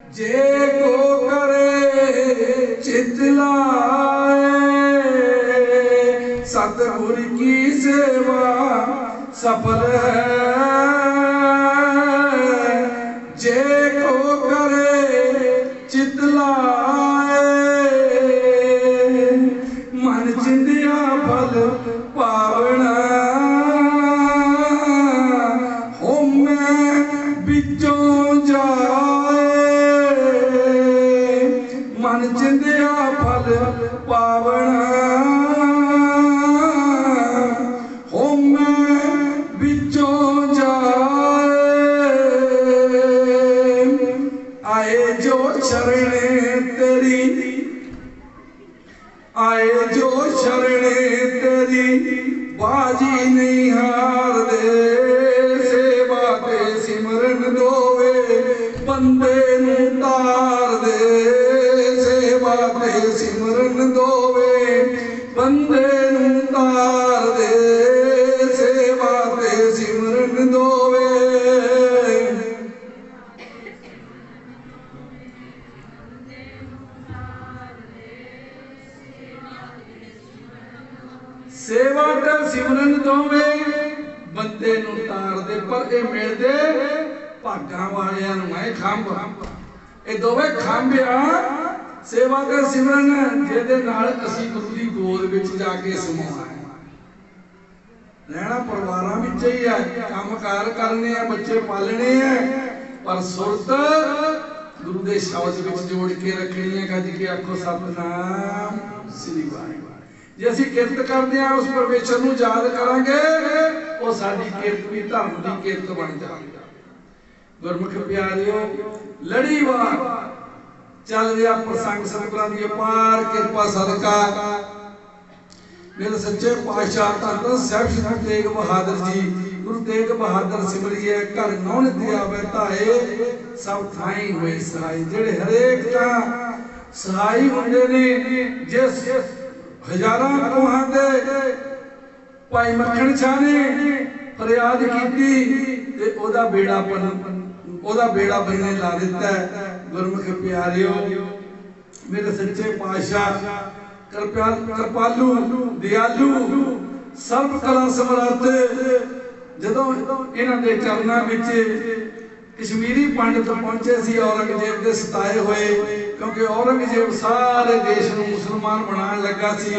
जे को करे चित लाए सतगुर की सेवा सफल है। जे को करे चित लाए मन चिंदिया फल पावना बिचों जाए मन चिंदिया फल पावना हो मैं बिचों जाए। आए जो शरण तेरी आए जो शरण तेरी बाजी नहीं हार दे सिमरन दोवे बंदे नूं तार दे सेवा ते सिमरन दोवे बंदे नूं तार दे सेवा ते सिमरन दोवे। सेवा ते सिमरन दोवे बंदे नूं तार दे पर ये मिलदे भागां वालियां नूं है खंभ। ये दोवें खंभ आ सेवा ते सिमरन जिहदे नाल असीं गुरु दी गोद विच जाके समाउणा है। रहना परिवारां विच ही है, काम कार करने हैं, बच्चे पालने हैं, पर सुरत गुरु दे शब्द विच जोड़ के रखनी है। गज के आखो सतनाम श्री वाहिगुरू। जे असीं किरत करदे हां उस परमेश्वर नूं याद करांगे वो साडी किरत भी धर्म दी किरत बन जाएगी। गुरमुख प्यारिओ लड़ीवार चल रहा प्रसंग सतगुरां दी अपार किरपा सदका मेरे सच्चे पातशाह धन धन साहिब श्री गुरु तेग बहादुर जी गुरु तेग बहादुर सिमरिए घर नौन दिया बैठाए सब थाई होई सहाय। जेड़े हरेक ता सहाय हुंदे ने जिस हजारां कोहां दे भाई मक्खण शाह ने फरियाद की ते ओदा बेड़ा बनने ला दिता है। गुरमुख प्यारिओ मेरे सच्चे पातशाह कृपालू दयालु सर्व कला समर्थ जदों इन्हां दे चरनां विच कश्मीरी पंडित पहुंचे सी औरंगजेब दे सताए हुए, क्योंकि औरंगजेब सारे देश नूं मुसलमान बनाने लगा सी।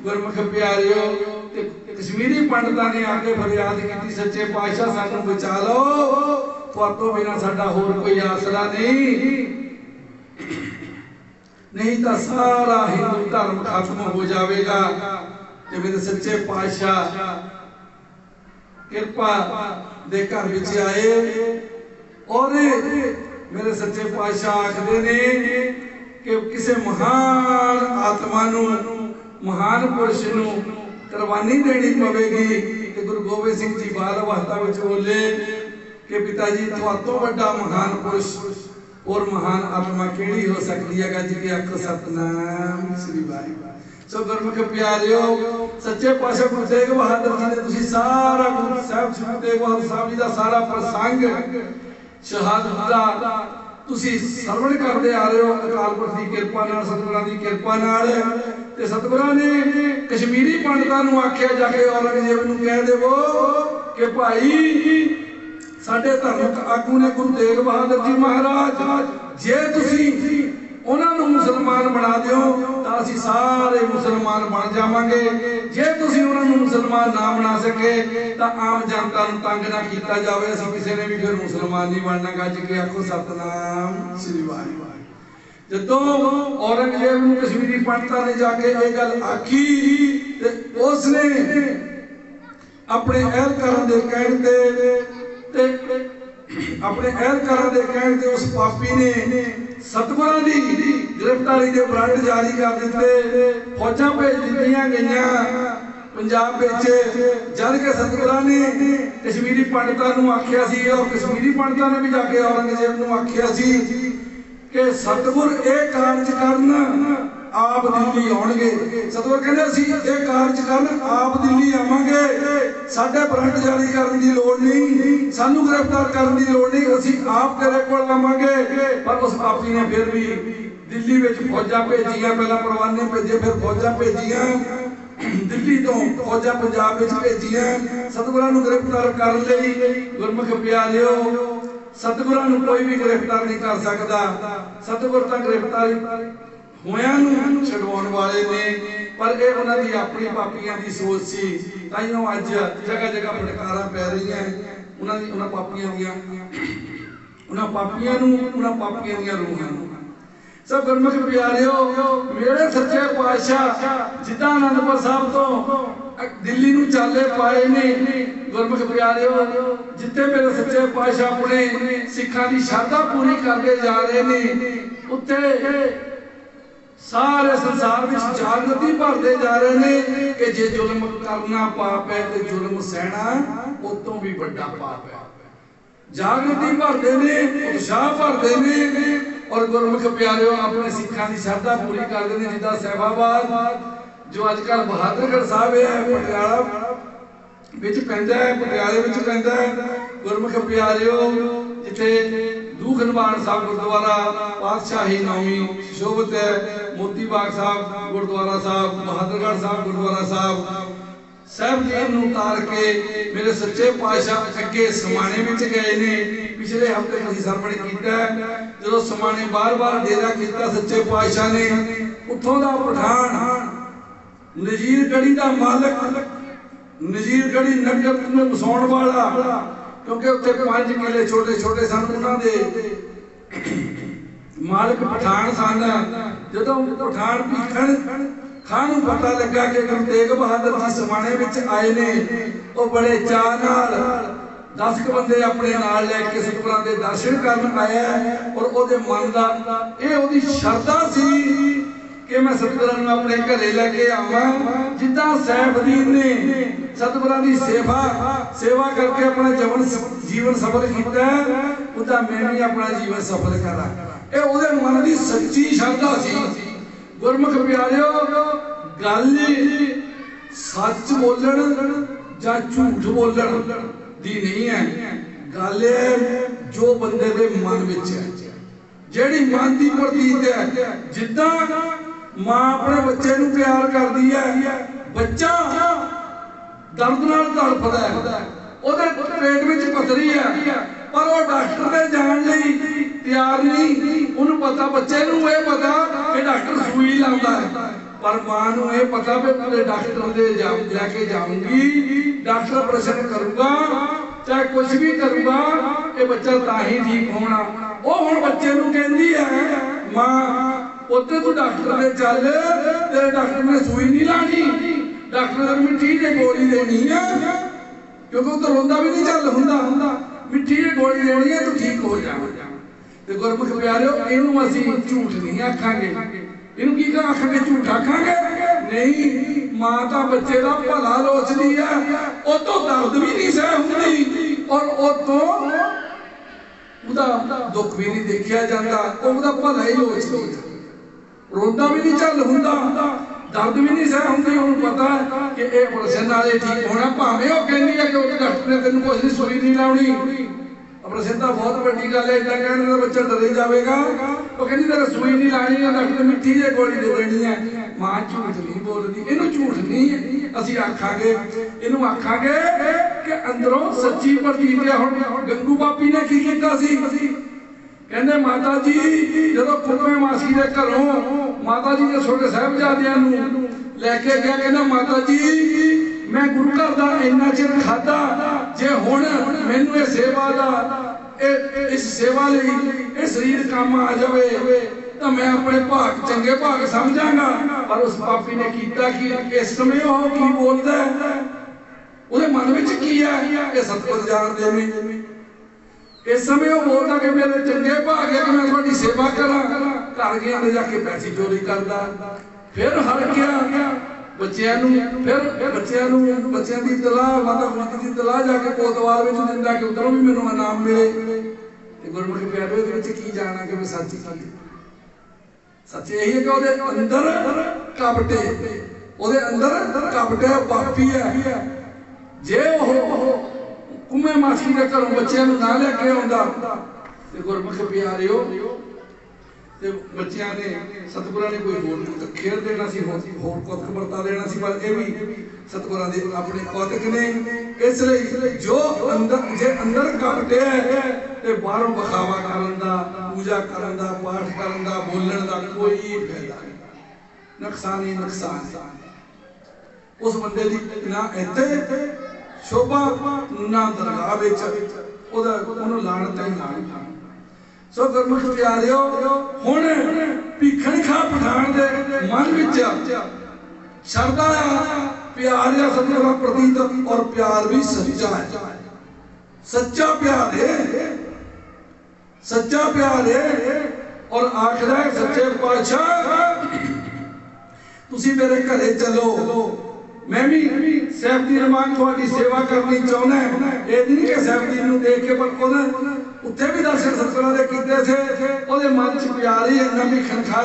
गुरमुख प्यारिओ कश्मीरी पंडितां ने आके फरियाद की सच्चे पातशाह सानू बचा लो, तुहातों बिना साडा होर कोई आसरा नहीं तो सारा हिंदू धर्म खत्म हो जाएगा। ते मेरे सच्चे पातशाह कृपा दे घर विच आए और मेरे सच्चे पातशाह आखदे ने कि किसी महान आत्मा नूं महान पुरुष नूं कुर्बानी देनी पवेगी। कि गुरु गोबिंद सिंह जी बाल अवस्था विच बोले कि पिताजी तुहातों वड्डा महान पुरुष और महान आत्मा केड़ी हो सकती है। गज के आखो सतनाम श्री वाहिगुरू। सो गुरमुख प्यारिओ सच्चे पातशाह गुरु तेग बहादुर जी ने तुसीं सारा गुरु साहिब श्री गुरु तेग बहादुर साहब जी दा सारा प्रसंग शहादत दा तुसीं सरवण करदे आ रहे हो। अकाल पुरख दी किरपा नाल सतगुरां दी किरपा नाल ते सतगुरां ने कश्मीरी पंडितां नूं आखिया जाके औरंगजेब नूं कह देवो कि भाई साडे धार्मिक आगू ने गुरु तेग बहादुर जी महाराज जे तुसीं उन्हां नूं मुसलमान बना दिओ तां असीं सारे मुसलमान बन जावांगे। जे तुसीं उन्हां नूं मुसलमान ना बना सके तां आम जनता नूं तंग ना कीता जावे, असीं किसी ने भी फिर मुसलमान नहीं बनना। गज के आखो सतनाम श्री वाहिगुरू। जदों औरंगजेब नूं कश्मीरी पंडितां ने जाके ये गल आखी ते उसने अपने अहलकारां दे कहण ते अपने अहलकारां दे कहण ते उस पापी ने सतगुरां दी गिरफ्तारी दे वारंट जारी कर दिते। फौजां भेज दित्तियां गईयां पंजाब विच जद के सतगुरां ने कश्मीरी पंडितां नूं आखिया सी और कश्मीरी पंडितां ने भी जाके औरंगजेब नूं आखिया सी कि सतगुर ये कारज करन आप दिल्ली आउणगे। सतगुर कहंदे असीं ये कारज करन आप दिल्ली आवांगे, साडे वारंट जारी करन दी लोड़ नहीं, सानू गिरफ्तार करन दी लोड़ नहीं, असीं आप तेरे कोल आवांगे। पर उस पापी ने फिर भी दिल्ली विच फौजां भेजियां, पहला परवाने भेजे, फिर फौजां भेजियां, दिल्ली तो फौजां पंजाब विच भेजियां सतगुरां नूं गिरफ्तार करन लई। गुरमुख प्यारिओ, सतगुरां नूं कोई भी गिरफ्तार नहीं कर सकदा। सतगुर तां गिरफ्तार होयां नूं छडवाउण वाले ने, पर ये उन्हां दी अपनी पापियां दी सोच सी। ताइयों अज जगह जगह फटकारां पै रहीआं उन्हां पापियां दियां, उन्हां पापियां दियां रूहां नूं। सब गुरमुख प्यारिओ, मेरे सच्चे पातशाह जिद्दां आनंदपुर साहब तो दिल्ली नूं चाले पाए ने, गुरमुख प्यारिओ जिथे मेरे सच्चे पातशाह अपने सिखां दी शरधा पूरी करते जा रहे ने, उत्थे सारे संसार में जागृति भरते जा रहे हैं कि जे जुल्म करना पाप है तो जुल्म सहना उस तो भी बड़ा पाप है। जागृति भरते ने, उत्साह भरते ने, और गुरमुख प्यारिओ अपने सिखां की श्रद्धा पूरी करते हैं। जिदा साहिबाबाद जो अजकल बहादुरगढ़ साहब है पटियाला विच पैंदा है, पटियाले विच पैंदा है। गुरमुख प्यारिओ जिथे दूख निवारण साहब गुरुद्वारा पातशाही नौवीं शोभत है, मोती बाग साहब गुरुद्वारा साहब, बहादुरगढ़ साहब गुरुद्वारा साहब साहब जी नूं उतार के मेरे सच्चे पातशाह अगे समाने विच गए ने। पिछले हफ्ते असीं सरवण कीता जो समाने बार बार डेरा कीता सच्चे पातशाह ने, उत्थों दा पठान नजीरगढ़ी दा मालक, नजीरगढ़ी नगर में बसाउण वाला, क्योंकि उत्थे 5 किले छोटे छोटे सन, उन्हां दे मालक पठान सन। जदों पठान भीखण खां नूं पता लगा कि गुरु तेग बहादुर जी समाने विच आए ने, वो बड़े चाअ नाल 10 बंदे अपने नाल लैके सतगुरां दे दर्शन करन आया, और ओहदे मन दा इह ओहदी शरधा सी कि मैं सतगुरां नूं अपने घरे लैके आवां। जिद्दां सैफुद्दीन ने सतगुरां दी सेवा करके अपना जीवन सफल किया, उदा मैं भी अपना जीवन सफल करा। ये उहदे मन दी सच्ची श्रद्धा सी। गुरमुख प्यारिओ, गल सच बोलण जां झूठ बोलण दी नहीं है, गल जो बंदे दे मन विच है, जिहड़ी मन दी प्रतीत है। जिद्दां मां अपने बच्चे नूं प्यार करदी है, बच्चा दर्द नाल तड़फदा है, ओहदे पेट विच पथरी है, पर वो डॉक्टर दे जाण लई तैयार नहीं। उन्हें पता, बच्चे नूं ये पता कि डॉक्टर सुई लांदा है, पर मां नूं ये पता भी पूरे डॉक्टर दे लैके जाऊंगी, डॉक्टर ऑपरेशन करूंगा, चाहे कुछ भी करूंगा, ये बच्चा तां ही ठीक होना। वो हुण बच्चे नूं कहंदी है मां, उत्ते तू डॉक्टर दे चल, तेरे डॉक्टर ने सुई नहीं लानी, डॉक्टर ने मिट्टी दी गोली देनी है, क्योंकि उधर रोंदा भी नहीं चल हुंदा, मिट्टी दी गोली देनी है, तू ठीक हो जा। ते गुरमुख प्यारिओ, इहनूं असीं झूठ नहीं आखांगे, इहनूं की आखांगे, झूठ आखांगे नहीं। मां तां बच्चे दा भला लोचदी है, ओ तो दर्द भी नहीं सह हुंदी, और ओ तो उहदा दुख भी नहीं देखिया जांदा, उहदा भला ही लोचदी है, रोंदा भी नहीं चल हुंदा, दर्द भी नहीं सह हुंदी। उहनूं पता कि ये ऑपरेशन नाले ठीक होना, भावें वो कहंदी है कि उस डॉक्टर ने तैनूं कुछ नहीं सुई नहीं लाउणी। ऑपरेशन तो बहुत बड़ी गल है, इतना कहने का बच्चा डर ही जाएगा, वो कहती तेरे सुई नहीं लानी है, डॉक्टर मिट्टी दी गोली दे देनी है। मां झूठ नहीं बोलती, इनू झूठ नहीं असीं आखांगे, इनू आखांगे कि अंदरों सच्ची प्रतीत है। हुण गंगू बापी ने की कीता सी, कहंदे माता जी जदों खुरमे मासी दे घरों माता जी ने छोटे साहिबजादियां नूं लैके गया, कहंदा माता जी मैं गुरु घर दा इन्ना चिर खादा, जे हुण मैनूं इह सेवा दा इस सेवा लई इह शरीर काम आ जावे तो मैं अपने भाग चंगे भाग समझांगा। पर उस पापी ने कीता कि इस समय वो की बोलदा है, उहदे मन विच की है, ये सतगुर जाणदे ने। इस समय वो बोलता कि मेरे चंगे भाग है कि मैं तुहाडी सेवा करा, घर गया ते जाके पैसे चोरी करदा, फिर हट गया बच्चियां नूं, फिर बच्चियां दी तलाह माता गुरु दी तलाह जाके कोतवाल विच दिंदा कि उधरों भी मैनूं इनाम मिले। ते गुरमुख प्यारे दे विच की जाना कि मैं सच्ची की सच यही है कि ਉਹਦੇ ਅੰਦਰ ਕਪਟ ਹੈ, ਉਹਦੇ ਅੰਦਰ ਕਪਟ ਹੈ, ਪਾਪੀ ਹੈ। ਜੇ ਉਹ ਕੁਮੇ ਮਾਸੀ ਦੇ ਘਰੋਂ ਬੱਚਿਆਂ ਨੂੰ ਨਾ ਲੈ ਕੇ ਆਉਂਦਾ ਤੇ ਗੁਰਮੁਖ ਪਿਆਰਿਓ ਤੇ ਬੱਚਿਆਂ ਨੇ ਸਤਿਗੁਰਾਂ ਨੇ ਕੋਈ ਹੋਰ ਖੇਡ ਦੇਣਾ ਸੀ, ਹੋਰ ਕੌਤਕ ਵਰਤਾ ਦੇਣਾ ਸੀ। ਪਰ ਇਹ ਵੀ ਸਤਿਗੁਰਾਂ ਦੇ ਆਪਣੇ ਕੌਤਕ ਨੇ। ਇਸ ਲਈ ਜੋ ਅੰਦਰ ਜੇ ਅੰਦਰ ਕਪਟ ਹੈ ਤੇ ਬਾਹਰੋਂ ਵਿਖਾਵਾ ਕਰਨ ਦਾ, ਪੂਜਾ ਕਰਨ ਦਾ, ਪਾਠ ਕਰਨ ਦਾ, ਬੋਲਣ ਦਾ ਕੋਈ ਫਾਇਦਾ ਨਹੀਂ, ਨੁਕਸਾਨ ਹੀ ਨੁਕਸਾਨ। ਉਸ ਬੰਦੇ ਦੀ ਨਾ ਇੱਥੇ ਸ਼ੋਭਾ ਨਾ ਦਰਗਾਹ ਵਿੱਚ, ਉਹਨੂੰ ਲਾਣਤ ਹੀ ਲਾਣਤ। ਸੋ ਗੁਰਮੁਖ ਪਿਆਰਿਓ, ਹੁਣ ਭੀਖਣ ਖਾ ਪਠਾਨ ਦੇ ਮਨ ਵਿੱਚ ਸ਼ਰਧਾ ਪਿਆਰ ਹੈ ਸਤਿਗੁਰਾਂ ਪ੍ਰਤੀ, ਔਰ ਪਿਆਰ ਵੀ ਸੱਚਾ ਹੈ, ਸੱਚਾ ਪਿਆਰ ਹੈ, ਸੱਚਾ ਪਿਆਰ ਹੈ। ਔਰ ਆਖਦਾ ਸੱਚੇ ਪਾਤਸ਼ਾਹ ਤੁਸੀਂ ਮੇਰੇ ਘਰੇ ਚਲੋ, मैं भी सैफदीन वांग थोड़ी सेवा करनी चाहना है। ये नहीं कि सैफदीन नूं देख के पर उत्थे भी दर्शन सतगुरां दे कीते थे, ओहदे मन च प्यार ही इन्ना भीखण खां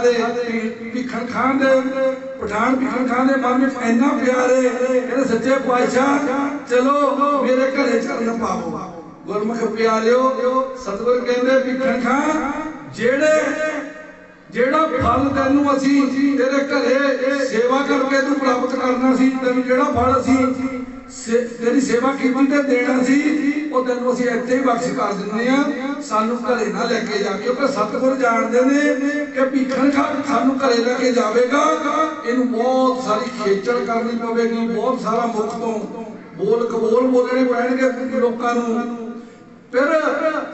दे पठान भीखण खां दे मन में इन्ना प्यार है। कहते सच्चे पातशाह चलो मेरे घरे चरण पाओ। गुरमुख प्यारिओ, सतगुर कहंदे भीखण खां जेड़ा फल तेनू असी तेरे घरे सेवा करके तू प्राप्त करना सी, तेनू जेड़ा फल असी तेरी सेवा कीती ते देना सी, ओ तेनू असी इत्थे ही बख्श कर दिंदे आ, सानू घरे ना लेके जा। क्योंकि सतगुर जानदे ने कि भीखण खां सानू घरे लेके जावेगा, इनू बहुत सारी खेचल करनी पवेगी, बहुत सारा मुख तो बोल कबोल बोलने पैणगे लोकां नू। फिर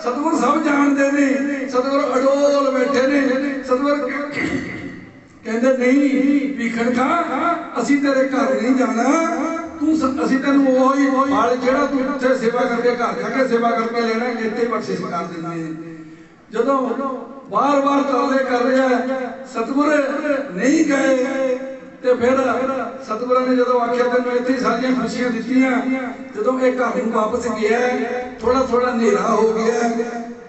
सतगुर सब जानते ने, सतगुर अडोल बैठे ने। सतगुर कहते नहीं भीखण खां असी तेरे घर नहीं जाना, तू असी तेनू वही फल जेड़ा तू उत्थे सेवा करके घर जाके सेवा करके लेना, इत्थे बख्शिश कर देंगे। जदों बार बार तरले कर रहा है, सतगुर नहीं गए ते फिर सतगुरां ने जदों आख्या तेनू इत्थे सारियां खुशियां दित्तियां, जदों ये घर नूं वापस गया, थोड़ा थोड़ा नेरा हो गया,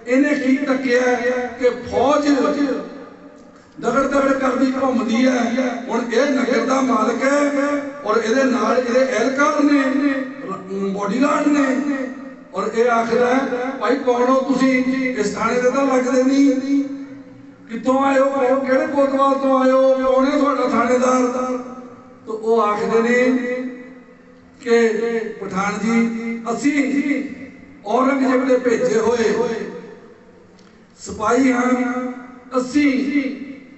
इन्हें की तकिया कि फौज दगड़ दगड़ करदी घूमदी है। हुण ये नगर दा मालक है और इहदे नाल इहदे एहलकार ने, बॉडीगार्ड ने, और ये आखदा भाई कौन हो तुसीं, इस थाने दे तां लगदे नहीं, कितों आए हो, किहड़े कोतवाल तो आए हो, कौन है तुहाडा थानेदार। तो वो आखदे ने कि पठान जी असी औरंगजेब दे भेजे होए सिपाही हाँ, असी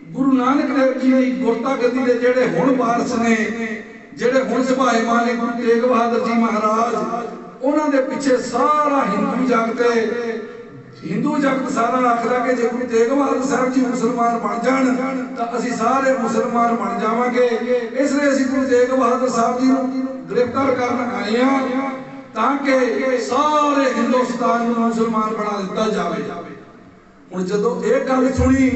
गुरु नानक देव जी की गुरता गद्दी दे जेड़े हुण वारस ने, जेड़े हुण सुभाएमान ने गुरु तेग बहादुर जी महाराज, उन्हां दे पिछे सारा हिंदू जगत सारा आखदा कि जे गुरु तेग बहादुर साहब जी मुसलमान बन जाण तां असीं सारे मुसलमान बन जावांगे। इसलिए असीं गुरु तेग बहादुर साहब जी नूं गिरफ्तार करन आए हां ताकि सारे हिंदुस्तान नूं मुसलमान बना दित्ता जावे। हुण जदों ये गल सुनी,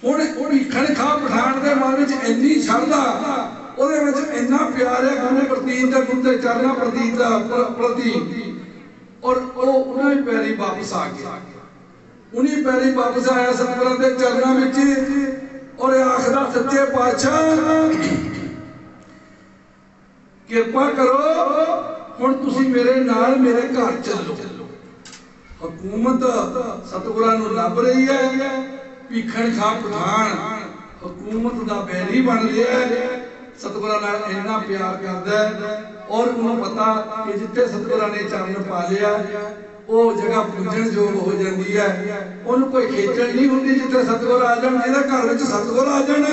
हुण भीखण खां पठान दे मन विच इन्नी शरधा, ਉਹਦੇ ਵਿੱਚ ਇੰਨਾ ਪਿਆਰ ਹੈ ਗੁਰੂ ਪ੍ਰਤੀਤ ਦਾ, ਗੁਰੂ ਦੇ ਚਰਨਾਂ ਪ੍ਰਤੀਤ ਦਾ ਪ੍ਰਤੀ, ਔਰ ਉਹ ਉਹਨਾਂ ਹੀ ਪੈਰੀ ਵਾਪਸ ਆ ਗਿਆ। उन्हीं पैरी वापस आया सतगुरां दे चरनां विच और आखदा सच्चे पातशाह किरपा करो हुण तुसीं मेरे नाल मेरे घर चलो। हुकूमत सतगुरां नूं लभ रही है, भीखण खां पठान हुकूमत दा बैरी बन गया है, सतगुरां नाल इन्ना प्यार करदा है और उन्हें पता कि जिथे सतगुरां ने चरण पा लिया वो जगह पूजन योग हो जाती है। उन्होंने कोई खेचल नहीं होती जिथे सतगुर आ जाए, जिहदे घर में सतगुर आ जाए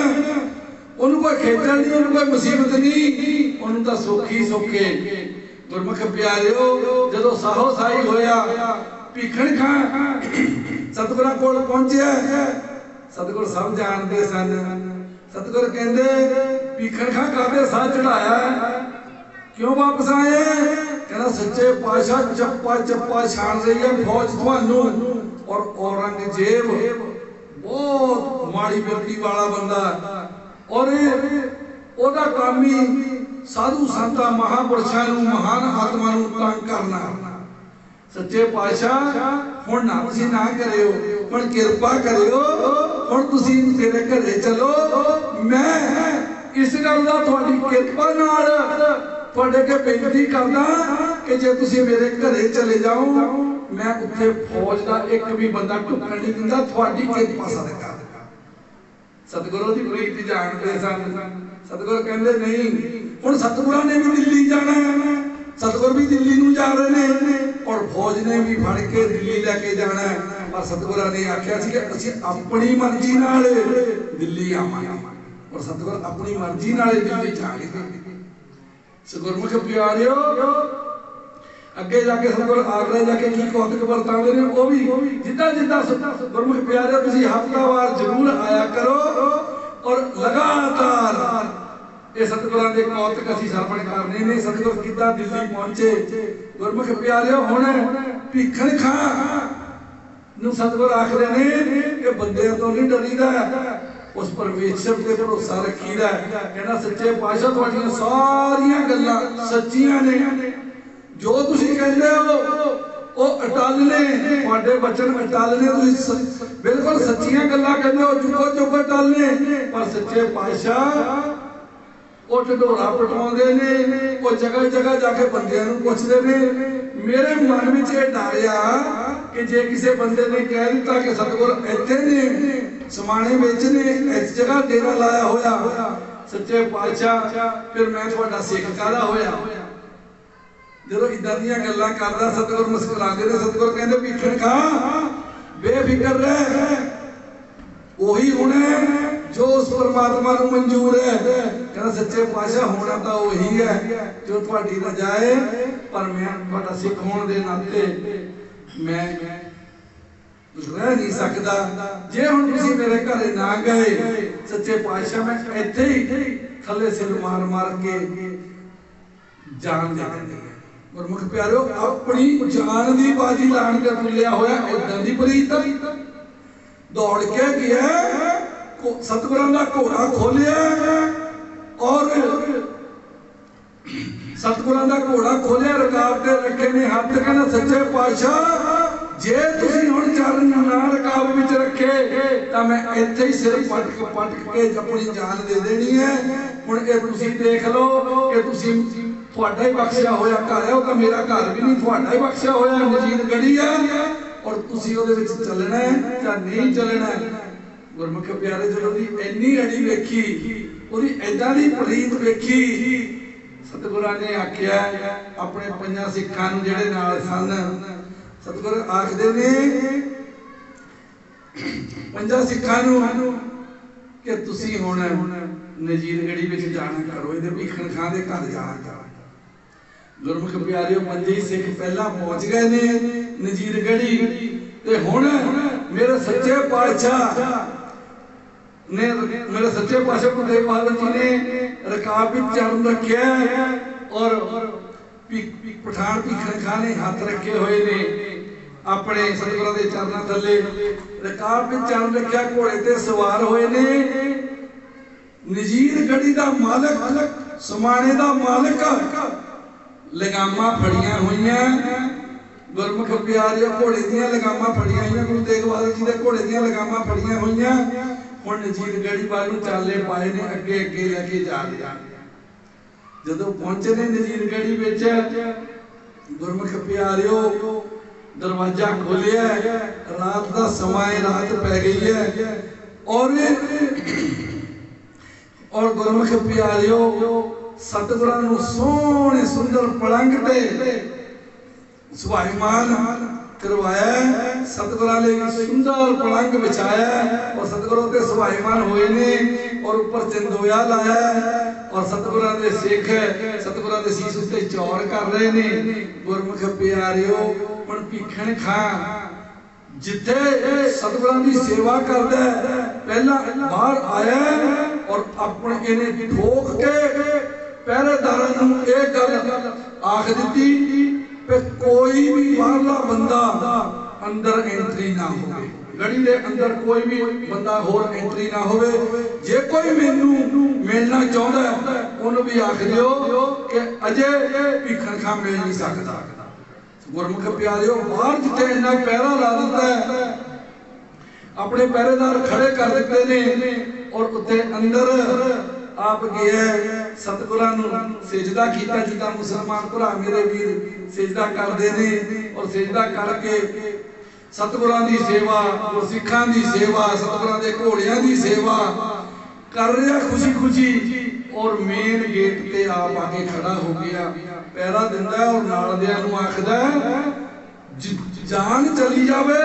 उन्होंने कोई खेचल नहीं, उन्होंने कोई मुसीबत नहीं, उन्होंने तो सौखी सौखे। गुरमुख प्यारिओ जदों साहो साई होया भीखण खां सतगुरां कोल पहुंचिया, सतगुर सब जानते सन। सतगुर कहंदे भीखण खां काहदे साह चढ़ाया, क्यों वापस आए? कहना सच्चे पातशाह चप्पा चप्पा छान रही है फौज थानू, और औरंगजेब बहुत माड़ी बिरती वाला बंदा और ओदा काम ही साधु संतां महापुरुषां नूं महान आत्मा नूं तंग करना। सच्चे पातशाह हुण ना तुसीं ना करियो, हुण किरपा करियो, हुण तुसीं मेरे घरे चलो। मैं इस गल दा तुहाडी किरपा नाल तुहाडे अगे बेनती करदा कि जे तुसीं मेरे घरे चले जाओ, मैं उत्थे फौज दा एक भी बंदा टुकण नहीं दिंदा, तुहाडी किरपा सदका। सतगुरु दी प्रीत जानदे सन। सतगुरु कहंदे नहीं, हुण सतगुरां ने भी दिल्ली जाना है, सतगुरु भी दिल्ली नूं जा रहे ने और फौज ने भी फड़ के दिल्ली लेके जाना है। पर सतगुरां ने आख्या सी कि असीं अपनी मर्जी नाल दिल्ली आवांगे और सतगुरु अपनी मर्जी नाल दिल्ली जाणगे। गुरमुख प्यारिओ, अगे जाके सतगुरु आगरा जाके की कौतक वरतांदे ने, वो भी जिद्दां जिद्दां गुरमुख प्यारिओ तुसीं हफ्तावार जरूर आया करो और लगातार ये सतगुरां दे कौतक असीं सरवण करने ने। सतगुरु किद्दां दिल्ली पहुंचे। गुरमुख प्यारिओ, हुण भीखण खां नूं सतगुरु आखदे ने कि बंदियां तो नहीं डरीदा, उस परमेश्वर ते भरोसा रखीदा। कहना सच्चे पातशाह तुहाडीआं सारियां गल्लां सच्चियां ने, जो तुसीं कहंदे हो वो अटल ने, तुहाडे वचन अटल ने, तुसीं बिल्कुल सच्चियां गल्लां कहंदे हो, जुगो जुग अटल ने। पर सच्चे पातशाह वो ढोरा पटाउंदे ने, वो जगह जगह जाके बंदियां नूं पुछदे ने। मेरे मन विच ये डर आ कि जे किसी बंदे ने कह दिता कि सतगुरु इत्थे ने, समाणे विच ने, इस जगह डेरा लाया होया, सच्चे पातशाह फिर मैं तुहाडा सिख काहदा होया। जदों इदां दीयां गल्लां करदा सतगुरु मुस्कुरांदे ने। सतगुरु कहंदे भीखण खां बेफिक्र रह, वही होना जो उस परमात्मा नूं मंजूर है। कहना सच्चे पातशाह होना तो वही है जो तुहाडी रजा है, पर मैं तुहाडा सिख होने दे नाते मैं रह नहीं सकदा। जे हुण तुसीं मेरे घरे ना गए सच्चे पातशाह, मैं इत्थे ही थल्ले सिर मार मार के जान दे देंगे। गुरमुख प्यारिओ, अपनी जान दी बाजी लाण के तुलिया होया इदां दी प्रीत, दौड़ के गया, सतगुरां दा घोड़ा खोलिया और सतगुरां दा घोड़ा खोलिया, रकाब ते रखे ने हथ। कहना सच्चे पातशाह जे तुसीं हुण चरण ना रकाब विच रखे तां मैं इत्थे ही सिर पटक पटक के अपनी जान दे देनी है। हुण ये तुसीं देख लो कि तुसीं तुहाडा ही बख्शिया होया घर है, वो तां मेरा घर भी नहीं, तुहाडा ही बख्शिया होया नजीर गढ़ी है और तुसीं उहदे विच चलना है जां नहीं चलना है। गुरमुख प्यारे, जदों दी इन्नी अड़ी वेखी, उहदी इदां दी प्रीत वेखी, सतगुरां ने आख्या अपने पंजां सिखां नूं जिहड़े नाल सन, सतगुरु आखदे ने पंजां सिखां नूं कि तुसीं हुण नजीरगढ़ी विच जाना करो, इहदे भीखण खां दे घर जाना करो। गुरमुख प्यारिओ, पंजे ही सिख पहला पहुंच गए ने नजीरगढ़ी ते हुण मेरे सच्चे पातशाह ने, मेरे सच्चे पातशाह गुरु तेग बहादुर जी ने रकाब विच चरण रखिया और पठान भीखण खां ने हाथ रखे हुए ने अपने सतगुरां दे चरणां थल्ले, रकाब विच चरण रखिया, घोड़े ते सवार होए ने। नजीरगढ़ी दा मालक, समाणे दा मालक, लगामां फड़ियां होईयां। गुरमुख प्यारिओ, घोड़े दीयां लगामां फड़ियां होईयां, गुरु तेग बहादुर जी दे घोड़े दीयां लगामां फड़ियां होईयां। हुण नजीरगढ़ी वाल नूं चाले पाए ने, अगे अगे लैके जा रहे। जदों पहुंचे ने नजीरगढ़ी विच, गुरमुख प्यारिओ दरवाजा खोलिया, रात का समय, रात पै गई है और गुरमुख प्यारिओ सतगुरां नूं सोहणे सुंदर पलंग ते सुभाईमान करवाया। सतगुरां लई सुंदर पलंग बिछाया और सतगुरु ते सुभाईमान होए ने और ऊपर चंदोया लाया और सतगुरां दे सिख सतगुरां दे सीस उत्ते चौर कर रहे ने। गुरमुख प्यारिओ, हुण भीखण खां जिथे सतगुरां दी सेवा करदा पहला बाहर आया और अपने इन्हें ठोक के पहरेदारां नूं इह गल आख दित्ती कि कोई भी बाहरला बंदा अंदर एंट्री ना होवे, गढ़ी दे अंदर कोई भी बंदा होर एंट्री ना होवे। जे कोई मैनू मिलना चाहुंदा उहनूं भी आख दिओ कि अजे भीखण खां मिल नहीं सकदा। गुरमुख प्यारिओ, बाहर जिथे इन्ना पहरा ला दिता है अपने पहरेदार खड़े कर दिते ने और उत्ते अंदर आप गया सतगुरां नूं सिजदा कीता जिदा मुसलमान भरा मेरे वीर सिजदा करते ने और सिजदा करके सतगुरां दी सेवा और सिखां दी सेवा सतगुरां दे घोड़ियां दी सेवा कर रहा खुशी खुशी और मेन गेट ते आप आके खड़ा हो गया पैरा दिंदा और नाल दियां नूं आखदा जान चली जावे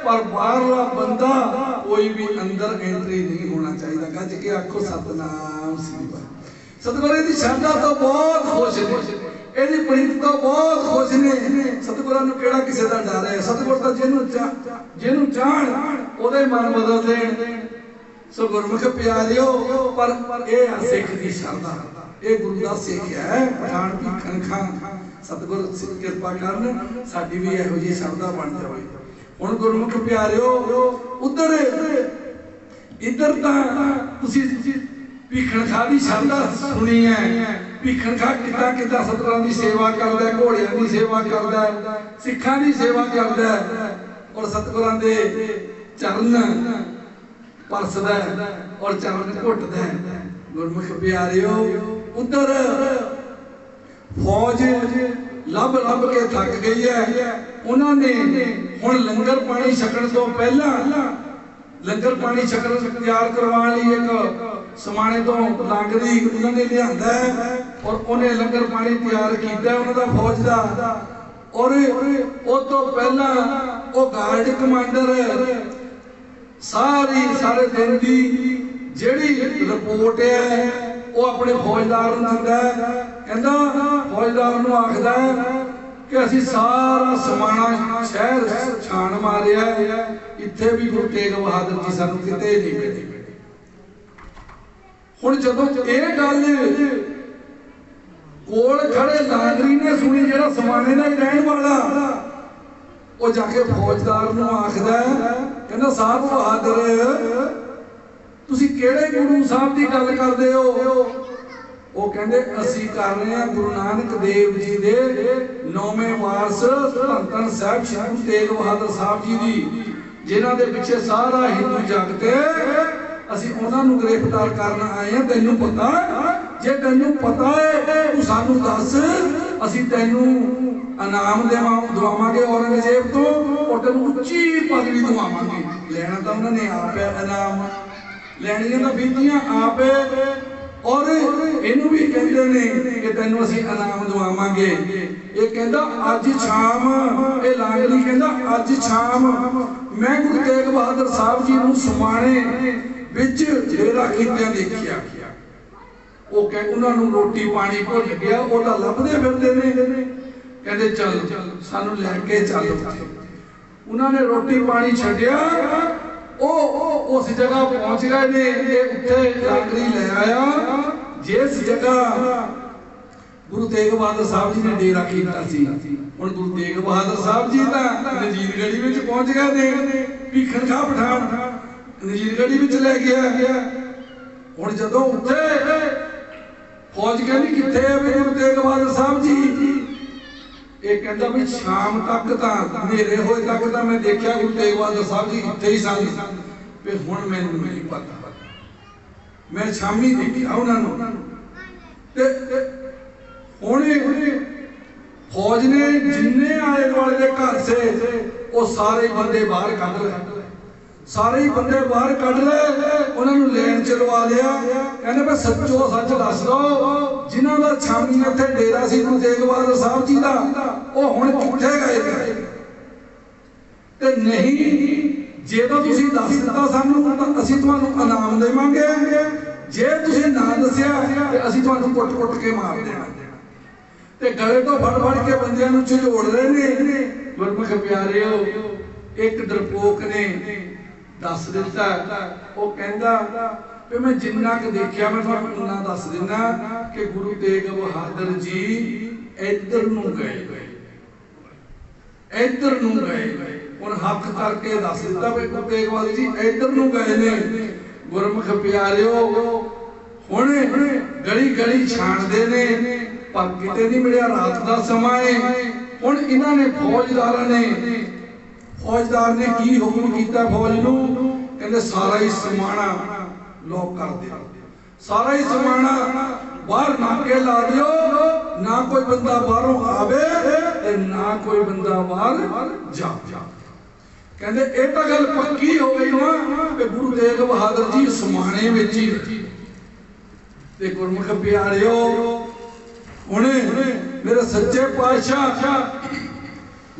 पर बाहरला बंदा कोई भी अंदर एंट्री नहीं होना चाहिए। गज के आखो सतनाम श्री वाहिगुरू। सतगुरु दी श्रद्धा तो बहुत खुश ने एदी प्रीत तो बहुत खुश ने सतगुरां नूं केड़ा किसे दा डर है सतगुर तां जिन्हूं चाहण ओदे मन बदल देण सो गुरमुख प्यारिओ पर ए सिख दी श्रद्धा ए गुरु दा सिख है पठान भीखन खां सतगुर किरपा करन साडी भी इहो जी श्रद्धा बन जावे। हुण गुरमुख प्यारिओ उधर इधर तां तुसीं भीखन खां दी श्रद्धा सुनी है भीखन खां किदां किदां सतगुरां दी सेवा करदा है घोड़ियां दी सेवा करदा है सिखां दी सेवा करदा है और सतगुरां दे चरण परसदा है और चरण घुटदा है। गुरमुख प्यारिओ उधर फौज लब लब के थक गई है उन्होंने हुण लंगर पानी छकण तो पहला लंगर पानी छकण तैयार करवाने लई एक समाने तो लांगरी उन्होंने लियांदा है और उन्हें लंगर पानी तैयार कीता उन्हां दा फौज दा और उस तो पहला वो गार्ड कमांडर सारे दिन की जिहड़ी रिपोर्ट है वो अपने फौजदार नूं दिंदा है कहंदा फौजदार नूं आखदा कि असीं सारा समाना शहर छाण मारिया इत्थे भी गुरु तेग बहादुर जी सानूं किते नहीं मिले। हुण जदों इह गल कोल खड़े लांगरी ने सुनी जिहड़ा समाने दा ही रहण वाला वो जाके फौजदार नूं आखदा कहंदा साहब बहादुर तुसीं किहड़े गुरु साहब की गल करदे हो वो कहंदे असीं कर रहे हैं गुरु नानक देव जी दे 9वें वारस धन धन साहिब श्री गुरु तेग बहादुर साहब जी दी जिन्हां दे पिछे सारा हिंदू जगत असीं उन्हां नूं गिरफ्तार करन आए हैं। तैनूं पता जे तैनूं पता है तूं सानूं दस असीं तैनूं इनाम दवावांगे औरंगजेब तो और तैनूं उच्ची पदवी दवावांगे। लैना तां उन्हां ने आप है इनाम लैणियां तां बीतियां आप और इनू भी कहते ने कि तैनूं असीं इनाम दवावांगे। ये कहंदा अज शाम ये लांगरी कहंदा अज शाम मैं गुरु तेग बहादुर साहब जी नूं समाणे विच डेरा कीतियां देखिया वो कह उन्हां नूं रोटी पानी भुल गया वो तां लभदे फिरदे ने कहंदे चल सानूं लैके चल। उन्हां ने रोटी पानी छड्डिया उस जगह पहुंच गए ने उत्थे लांगरी ले आया जिस जगह गुरु तेग बहादुर साहब जी ने डेरा कीता सी। हुण गुरु तेग बहादुर साहब जी तां नजीरगढ़ी विच पहुंच गए ने भीखन खां पठान नजीरगढ़ी विच ले गया। हुण जदों उत्थे फौज कहंदी कित्थे है गुरु तेग बहादुर साहब जी ये कहता भी शाम तक मेरे होए तक तो मैं देखा गुरु तेग बहादुर साहब जी इत्थे ही सन फिर हुण मैनूं नहीं पता मैं शामी देखा उन्होंने ते हुण फौज ने जिन्ने आले दुआले दे घर से वो सारे बंदे बाहर कढ लए सारे ही बंदे बाहर कढ लए उन्होंने लैन च लवा लिया कहने मैं सच्चो सच दस दो जिन्हां दा छामी इत्थे डेरा सी गुरु तेग बहादुर साहब जी दा वो हुण कित्थे गए ते नहीं जे तो तुसीं दस दित्ता सानूं तां असीं तुहानूं इनाम देवांगे जे तुसीं ना दस्सिया ते असीं तुहानूं कुट-कुट के मार देना ते गले तो फड़-फड़ के बंदियां नूं झिझोड़ रहे ने। गुरमुख प्यारिओ एक डरपोक ने दस दिता वो कहंदा कि मैं जिन्ना क देखिया मैं तुहानूं उन्ना दस दिना कि गुरु तेग बहादुर जी इधर नूं गए इधर नूं गए हुण हक करके दस दिता भी गुरु तेग बहादुर जी इधर नूं गए ने। गुरमुख प्यारिओ हुण गली गली छाणदे ने पर किते नहीं मिलिया रात दा समां है। हुण इन्हां ने फौजदारां ने फौजदार ने की हुक्म किया फौज नूं, कहंदे सारा ही समाना लॉक कर दिया, सारा ही समाना बाहर नाके ला दियो, ना कोई बंदा बाहरों आवे ते ना कोई बंदा बाहर जा। कहंदे ये तो गल पक्की हो गई ना कि गुरु तेग बहादुर जी समाने विच ही ते गुरमुख प्यारिओ हुण मेरे सच्चे पातशाह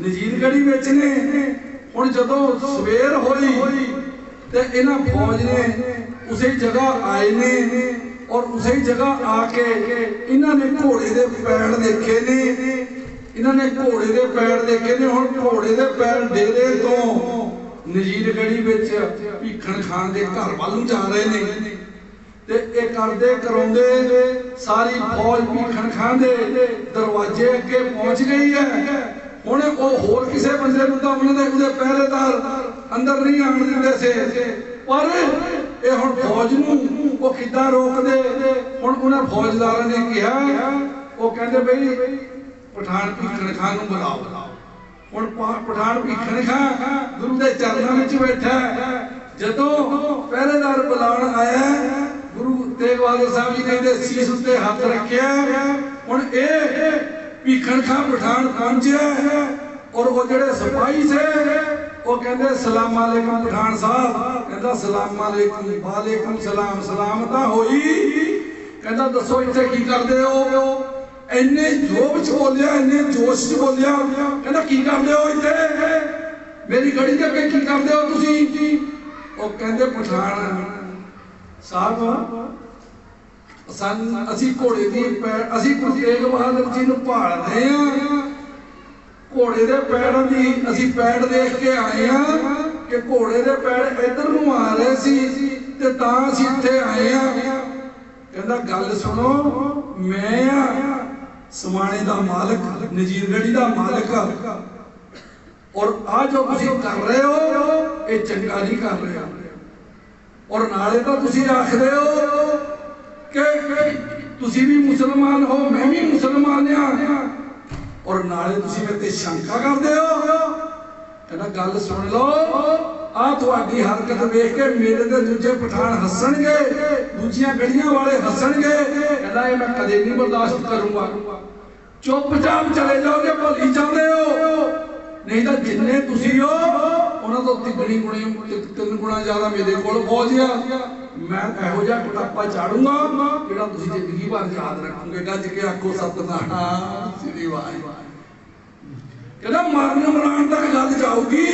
नजीरगढ़ी विच ने। हुण जदों सवेर होई ते इन्हां फौज ने उसे जगह आए ने और उसे जगह आके इन्हां ने घोड़े दे पैर देखे ने, इन्हां ने घोड़े दे पैर देखे ने। हुण घोड़े दे पैर डेरे तो नजीरगढ़ी विच भीखण खान दे घर वाल नूं जा रहे ने ते ये करदे कराउंदे सारी फौज भीखण खान दे दरवाजे अगे पहुंच गई है। हुण वो होर किसे बंदे नूं तां उन्हां दे उहदे पहरेदार अंदर नहीं आउण दिंदे से, पर ये हुण फौज नूं वो किद्दां रोकदे। हुण उन्हां फौजदारां ने कहा, वो कहंदे बई पठान भीखण खान नूं बुलाओ। हुण पठान भीखण खान गुरु दे चरनां विच बैठा। जदों पहरेदार बुलाउण आया, गुरु तेग बहादुर साहब जी ने इहदे सीस उत्ते हथ रखिया। हुण ये भीखण खान पठान पहुंचे और वो जिहड़े सिपाही से वो कहंदे सलाम अलैकुम पठान साहब। कहंदा सलाम अलैकुम, वालेकुम सलाम। सलामता होई। कहंदा दसो इत्थे की करदे हो? इन्ने जोश च बोलिया, इन्ने जोश च बोलिया। कहंदा की करदे हो इत्थे? मेरी गड़ी दे अगे की करदे हो तुसीं? वो कहंदे पठान साहब असी घोड़े दी असी गुरु तेग बहादुर जी नूं भालदे हां, घोड़े दे पैरां दी असी पैड़ देख के आए हां कि घोड़े दे पैड़ इधर नूं आ रहे सी ते तां असी इत्थे आए हां। कहंदा गल सुनो, मैं आ समाने दा मालिक, नजीरगढ़ी दा मालिक, और आ जो तुसीं कर रहे हो ये चंगा नहीं कर रहे हो। और नाले तो तुसीं आखदे हो कि तुसीं भी मुसलमान हो, मैं भी मुसलमान हां, और नाले तुसीं मेरे ते शंका करदे हो। कहना गल सुन लो, आ तुहाडी हरकत वेख के मेरे ते दूजे पठान हसणगे, दूजियां गड़ियां वाले हसणगे। कहना ये मैं कदे नहीं बर्दाश्त करूंगा। चुपचाप चले जाओ जे भली चाहते हो, नहीं तो जिन्ने तुसीं हो उन्हां तो तीन गुणा ज्यादा मेरे कोल फौज आ। मैं इहो जिहा कुटापा चाड़ूंगा जिहड़ा तुसीं जिंदगी भर याद रखोगे। गज के आखो सतनाम श्री वाहिगुरू। कहना मरण मराण तक गल जाऊगी।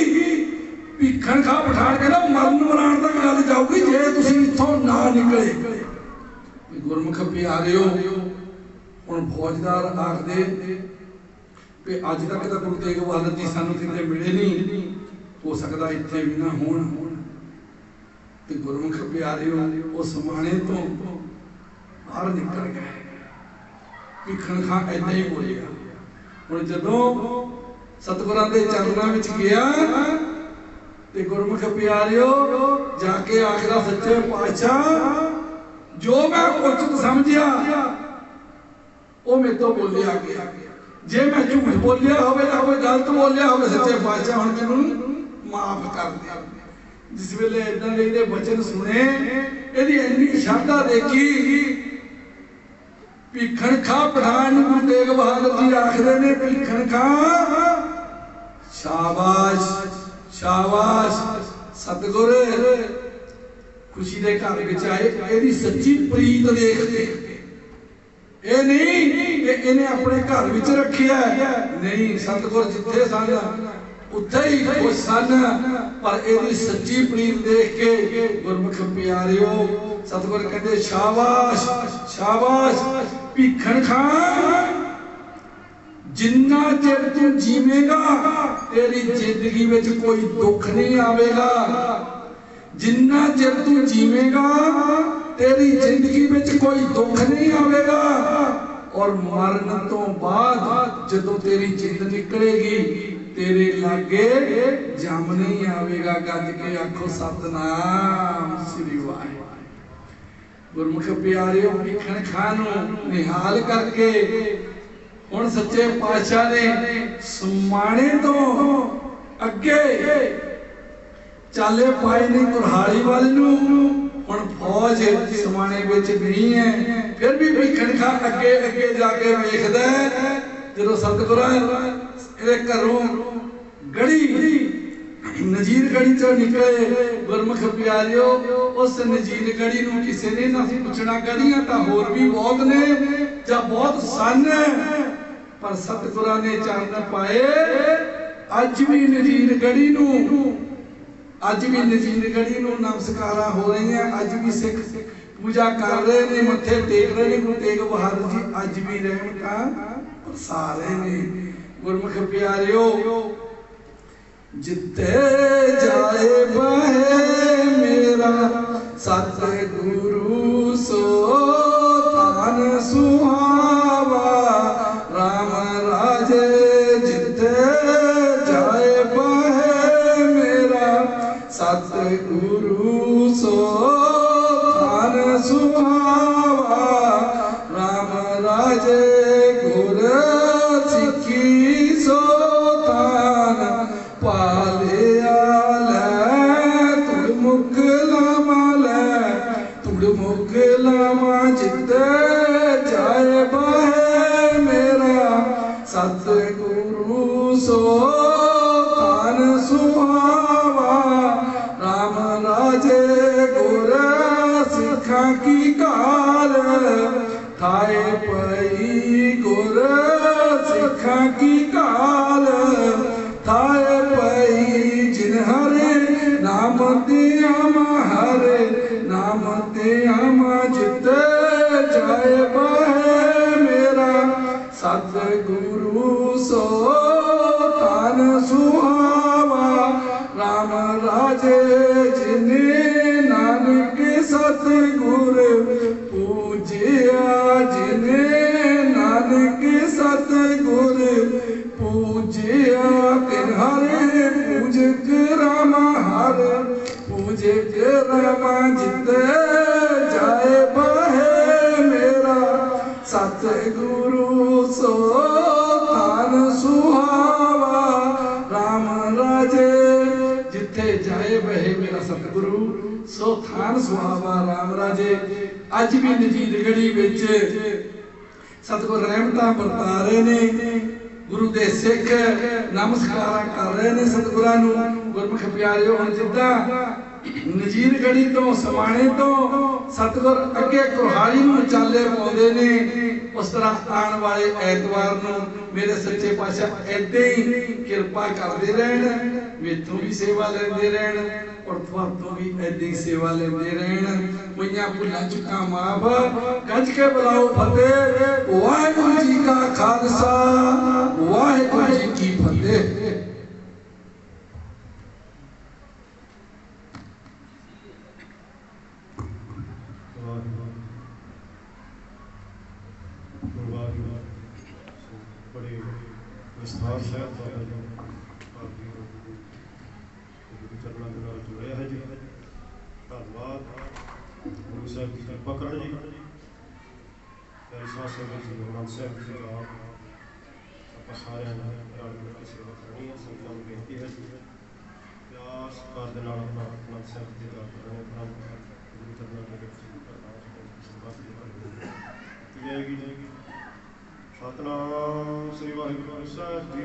भीखण खां पठान कहना मरण मराण तक गल जाऊगी जे तुसीं इत्थों ना निकले। गुरमुख प्यारिओ, हुण फौजदार आखदे कि अज तक तो गुरु तेग बहादुर जी सानूं किते मिले नहीं, हो सकदा इत्थे भी ना होण। ते गुरमुख प्यारिओ वो समाने तो बाहर निकल गए। भीखण खां ऐदां ही बोलिया। हुण जदों सतगुरां दे चरनां विच गया ते गुरमुख प्यारिओ जाके आखदा सच्चे पातशाह जो मैं उचित समझिया वो मेरे तो बोलिया गया। जे मैं झूठ बोलिया होवे तां कोई गलत बोलिया होवे, सच्चे पातशाह हुण मैनूं माफ कर दे। जिस वेले इदां दे इहदे वचन सुने, इहदी इन्नी श्रद्धा देखी। भीखण खां पठान गुरु तेग बहादुर जी आखदे ने, भीखण खां शाबाश शाबाश सतगुर खुशी दे घर विच आए। इहदी सच्ची प्रीत देखदे ये नहीं कि इन्हें अपने घर विच रखिया, नहीं सतगुर जिथे सन उत्थे ही खुश सन। पर इहदी सच्ची प्रीत देख के गुरमुख प्यारिओ सतगुर कहते शाबाश शाबाश। भीखण खां जिन्ना चिर तू जीवेगा तेरी जिंदगी विच कोई दुख नहीं आवेगा। जिन्ना चिर तू जीवेगा तेरी जिंदगी विच कोई दुख नहीं आवेगा। और मरण तो बाद जदों तेरी जिंद निकलेगी तेरे लागे जम नहीं आवेगा। गज के आखो सतनाम श्री वाहिगुरू। गुरमुख प्यारिओ, भीखण खां नूं निहाल करके हुण सच्चे पातशाह ने समाणे तो अगे चाले पाए ने कुरहाली वाल नूं हुण फौज समाने विच नहीं है फिर भी भिखण खा अगे अगे जाके वेखदा जो सतगुरां इहदे घरों गड़ी नजीर गढ़ी चो निकले गुरमुख प्यारियो उस नजीर गढ़ी नूं किसी ने ना पूछना गढ़ियां तां होर भी बहुत ने जां बहुत सन पर सतगुरां ने चरण पाए अज भी नजीर गढ़ी नूं नमस्कारां हो रही हैं अज भी सिख पूजा कर रहे ने मत्थे टेक रहे ने गुरु तेग बहादुर जी अज भी रहमतां बरसा रहे ने गुरमुख प्यारियो जिते जाए बहे मेरा सतगुरु सो थान सुहावा राम राजे जिते जाए बहे मेरा सतगुरु सो थान सुहावा राम राजे गुर सिखी सो थान पालिया तुड़ मुकलामा जिते जाए बहे मेरा सतगुरु सो थान सुहावा राम राजे गुर सिखा की काल थाए पई गुर सिखा की काल थाए पई जिन हरे नाम दिया हरे नाम दिया जिते जाए बहे मेरा सतगुरु सो थान सुहावा राम राजे जिने नानक सतगुर पूजिया जिने नानक सतगुर पूजिया तिन हरे पूजक राम हरे पूजक राम जिते जाए बहे मेरा सतगुरु सो थान सुहावा राम राजे जिथे जाए बहे मेरा सतगुरु सो थान सुहावा राम राजे अज भी नजीर गढ़ी विच सतगुर रहमतां बरता रहे ने गुरु दे सिख नमस्कार कर रहे ने सतगुरां नूं गुरमुख प्यारिओ हुण जिद्दां नजीर गढ़ी तो समाणे तो सतगुर अगे कुरहाली नूं चाले पाउंदे ने उस तरह आने वाले ऐतवार नूं मेरे सच्चे पातशाह ऐदां ही किरपा करदे रहण मेथों भी सेवा लैंदे रहण और तुहाडों भी ऐदां ही सेवा लैंदे रहण मोइयां भुल्लां चुकां माफ गज के बुलाओ फतेह वाहिगुरू जी का खालसा वाहिगुरू जी की फतेह। बड़े विस्तार से चरणों के नाल जुड़े है जी धन्यवाद गुरु साहब जी कृपा करण जी प्यारे साथ संगत जी आनंद साहब जी आप सारे रल मिल के सेवा करनी है संगतां नूं बेनती है जी प्यार सत्कार दे नाल अपना आनंद साहब जी दा करने उपरंत गुरु चरणों के विच जाएगी जी सतनाम श्री वाहिगुरू साहिब जी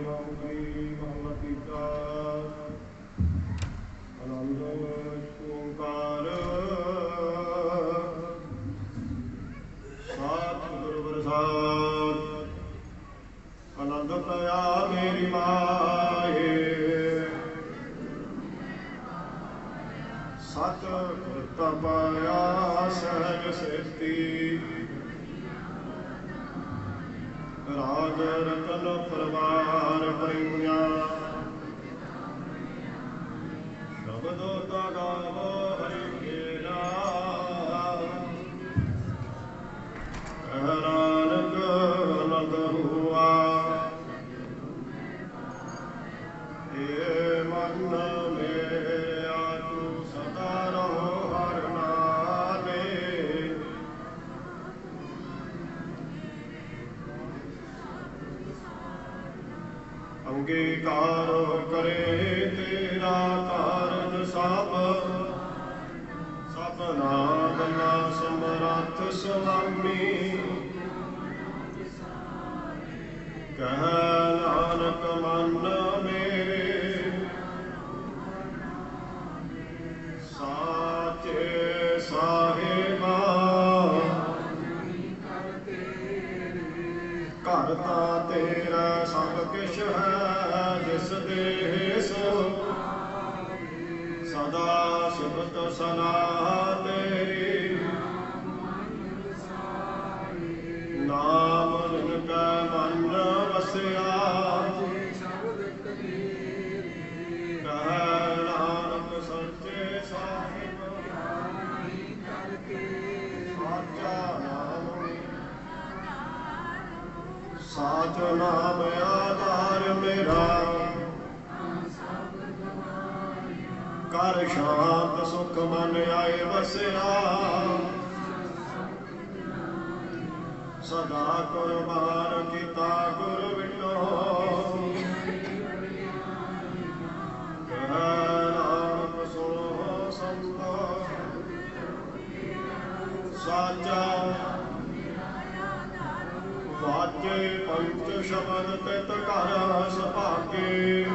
राम की महला कीता आनंद ओंकार सतगुरु प्रसाद आनंद पाया मेरी माए सतगुर पाया सहज सिद्धि राग रतन परवार परिया शब्द गावो हरि मेरा नानक आनंद हुआ ये मन मेरा तू सदा रहो हर नाले अंगीकार करे ਸੁਆਮੀ ਕਹ ਨਾਨਕ ਮਨ ਮੇਰੇ ਸਾਚੇ ਸਾਹਿਬਾ ਘਰ ਤਾਂ ਤੇਰਾ ਸਭ ਕਿਛ ਹੈ ਜਿਸ ਦੇ ਸੋ ਸਦਾ ਸਿਫਤ ਸਲਾਹ ਤੇਰੀ ਨਾਮ ਜਿਨ ਕੈ ਮਨ ਵਸਿਆ ਕਹਿ ਨਾਨਕ ਸੱਚੇ ਸਾਹਿਬ ਸਾਚਾ ਨਾਮ ਸਾਚ ਨਾਮ ਆਧਾਰ ਮੇਰਾ ਕਰ ਸ਼ਾਂਤ ਸੁਖ ਮਨ ਆਏ ਵਸਿਆ ਸਦਾ ਕੁਰਬਾਨ ਕੀਤਾ ਗੁਰ ਵਿਟੋ ਕਹਿ ਨਾਮ ਸੁਣੋ ਸੰਤੋ ਸਾਚਾ ਵਾਜੇ ਪੰਚ ਸ਼ਬਦ ਤਿਤ ਘਰ ਸੁਭਾਗੇ